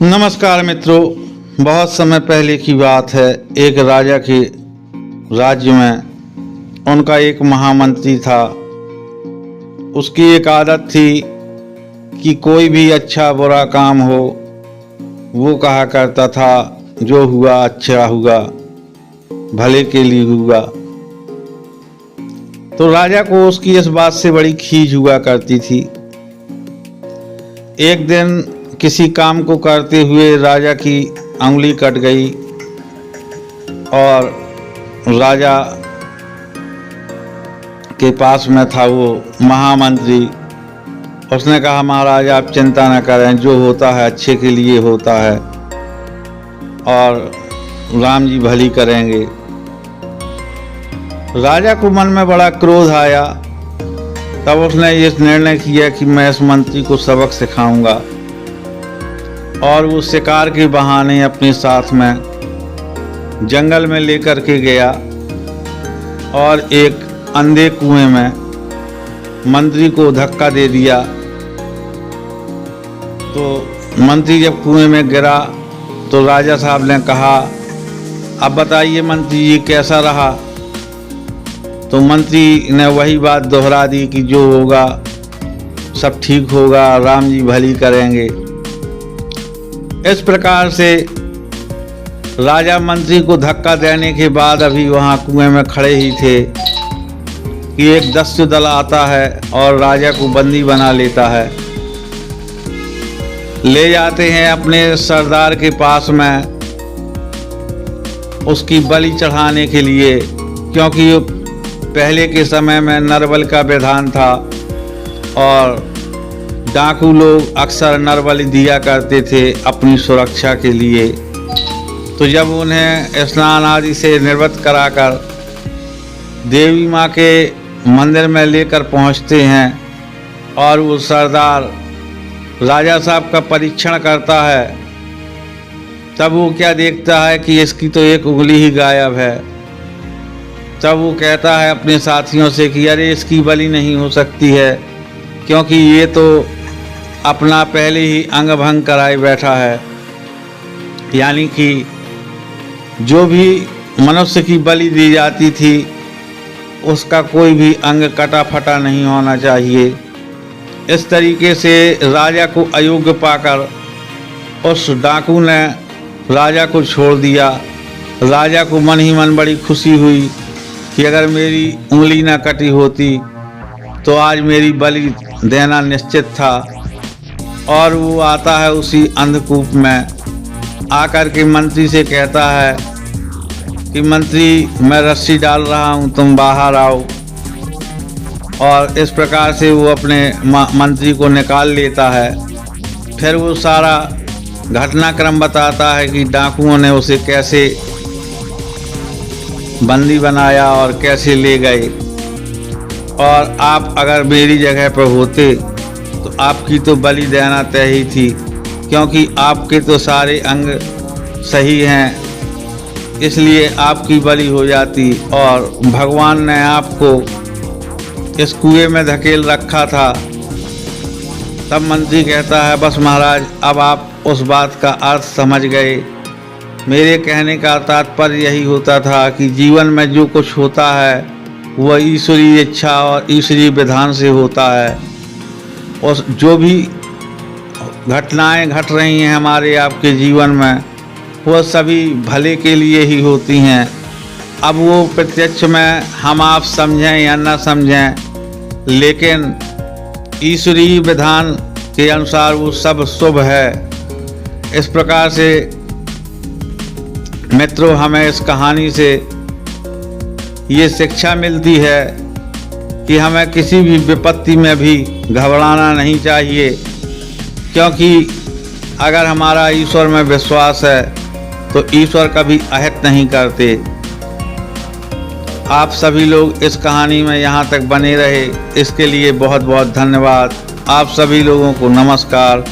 नमस्कार मित्रों। बहुत समय पहले की बात है। एक राजा के राज्य में उनका एक महामंत्री था। उसकी एक आदत थी कि कोई भी अच्छा बुरा काम हो वो कहा करता था जो हुआ अच्छा हुआ, भले के लिए हुआ। तो राजा को उसकी इस बात से बड़ी खीज हुआ करती थी। एक दिन किसी काम को करते हुए राजा की अंगुली कट गई और राजा के पास में था वो महामंत्री। उसने कहा, महाराज आप चिंता न करें, जो होता है अच्छे के लिए होता है और राम जी भली करेंगे। राजा को मन में बड़ा क्रोध आया। तब उसने ये निर्णय किया कि मैं इस मंत्री को सबक सिखाऊंगा और वो शिकार के बहाने अपने साथ में जंगल में लेकर के गया और एक अंधे कुएं में मंत्री को धक्का दे दिया। तो मंत्री जब कुएं में गिरा तो राजा साहब ने कहा, अब बताइए मंत्री जी कैसा रहा। तो मंत्री ने वही बात दोहरा दी कि जो होगा सब ठीक होगा, राम जी भली करेंगे। इस प्रकार से राजा मंत्री को धक्का देने के बाद अभी वहाँ कुएं में खड़े ही थे कि एक दस्यु दल आता है और राजा को बंदी बना लेता है। ले जाते हैं अपने सरदार के पास में उसकी बलि चढ़ाने के लिए, क्योंकि पहले के समय में नरबल का विधान था और डाकू लोग अक्सर नरबलि दिया करते थे अपनी सुरक्षा के लिए। तो जब उन्हें स्नान आदि से निवृत्त कराकर देवी माँ के मंदिर में लेकर पहुँचते हैं और वो सरदार राजा साहब का परीक्षण करता है, तब वो क्या देखता है कि इसकी तो एक उंगली ही गायब है। तब वो कहता है अपने साथियों से कि अरे इसकी बलि नहीं हो सकती है, क्योंकि ये तो अपना पहले ही अंग भंग कराए बैठा है। यानी कि जो भी मनुष्य की बलि दी जाती थी उसका कोई भी अंग कटा फटा नहीं होना चाहिए। इस तरीके से राजा को अयोग्य पाकर उस डाकू ने राजा को छोड़ दिया। राजा को मन ही मन बड़ी खुशी हुई कि अगर मेरी उंगली ना कटी होती तो आज मेरी बलि देना निश्चित था। और वो आता है उसी अंधकूप में, आकर के मंत्री से कहता है कि मंत्री मैं रस्सी डाल रहा हूँ, तुम बाहर आओ। और इस प्रकार से वो अपने मंत्री को निकाल लेता है। फिर वो सारा घटनाक्रम बताता है कि डाकुओं ने उसे कैसे बंदी बनाया और कैसे ले गए। और आप अगर मेरी जगह पर होते तो आपकी तो बलि देना तय ही थी, क्योंकि आपके तो सारे अंग सही हैं, इसलिए आपकी बलि हो जाती और भगवान ने आपको इस कुएं में धकेल रखा था। तब मंत्री कहता है, बस महाराज अब आप उस बात का अर्थ समझ गए। मेरे कहने का तात्पर्य यही होता था कि जीवन में जो कुछ होता है वह ईश्वरीय इच्छा और ईश्वरीय विधान से होता है। और जो भी घटनाएं घट रही हैं हमारे आपके जीवन में वह सभी भले के लिए ही होती हैं। अब वो प्रत्यक्ष में हम आप समझें या न समझें, लेकिन ईश्वरीय विधान के अनुसार वो सब शुभ है। इस प्रकार से मित्रों हमें इस कहानी से ये शिक्षा मिलती है कि हमें किसी भी विपत्ति में भी घबराना नहीं चाहिए, क्योंकि अगर हमारा ईश्वर में विश्वास है तो ईश्वर कभी अहित नहीं करते। आप सभी लोग इस कहानी में यहाँ तक बने रहे, इसके लिए बहुत बहुत धन्यवाद। आप सभी लोगों को नमस्कार।